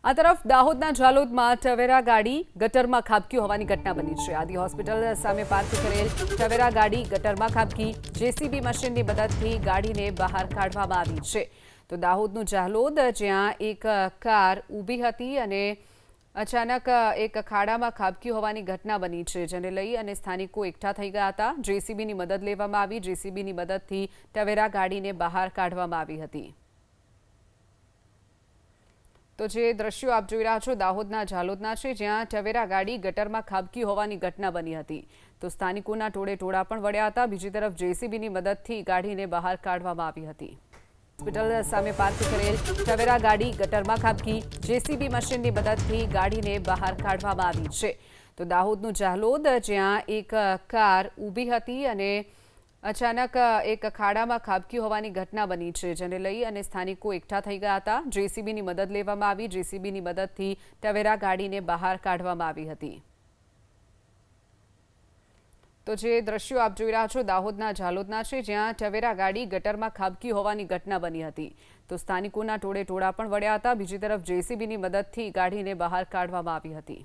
આ તરફ દાહોદના ઝાલોદમાં ટવેરા ગાડી ગટરમાં ખાબકી હોવાની ઘટના બની છે। આદિ હોસ્પિટલ સામે પાર્ક કરેલ ટવેરા ગાડી ગટરમાં ખાબકી જેસીબી મશીનની મદદથી ગાડીને બહાર કાઢવામાં આવી છે। તો દાહોદનું ઝાલોદ જ્યાં એક કાર ઊભી હતી અને અચાનક એક ખાડામાં ખાબકી હોવાની ઘટના બની છે, જેને લઈ અને સ્થાનિકો એકઠા થઈ ગયા હતા। જેસીબીની મદદ લેવામાં આવી। જેસીબીની મદદથી ટવેરા ગાડીને બહાર કાઢવામાં આવી હતી। તો જે દ્રશ્યો આપ જોઈ રહ્યા છો દાહોદના ઝાલોદના છે, જ્યાં ટવેરા ગાડી ગટરમાં ખાબકી હોવાની ઘટના બની હતી। તો સ્થાનિકોના ટોળે ટોળા પણ વળ્યા હતા। બીજી તરફ જેસીબીની મદદથી ગાડીને બહાર કાઢવામાં આવી હતી। હોસ્પિટલ સામે પાર્ક કરેલ ટવેરા ગાડી ગટરમાં ખાબકી જેસીબી મશીનની મદદથી ગાડીને બહાર કાઢવામાં આવી છે। તો દાહોદનું ઝાલોદ જ્યાં એક કાર ઊભી હતી અને અચાનક એક ખાડામાં ખાબકી હોવાની ઘટના બની છે, જેને લઈ અને સ્થાનિકો એકઠા થઈ ગયા હતા। જેસીબીની મદદ લેવામાં આવી। જેસીબીની મદદથી ટવેરા ગાડીને બહાર કાઢવામાં આવી હતી। તો જે દ્રશ્યો આપ જોઈ રહ્યા છો દાહોદના ઝાલોદના છે, જ્યાં ટવેરા ગાડી ગટરમાં ખાબકી હોવાની ઘટના બની હતી। તો સ્થાનિકોના ટોળે ટોળા પણ વળ્યા હતા। બીજી તરફ જેસીબીની મદદથી ગાડીને બહાર કાઢવામાં આવી હતી।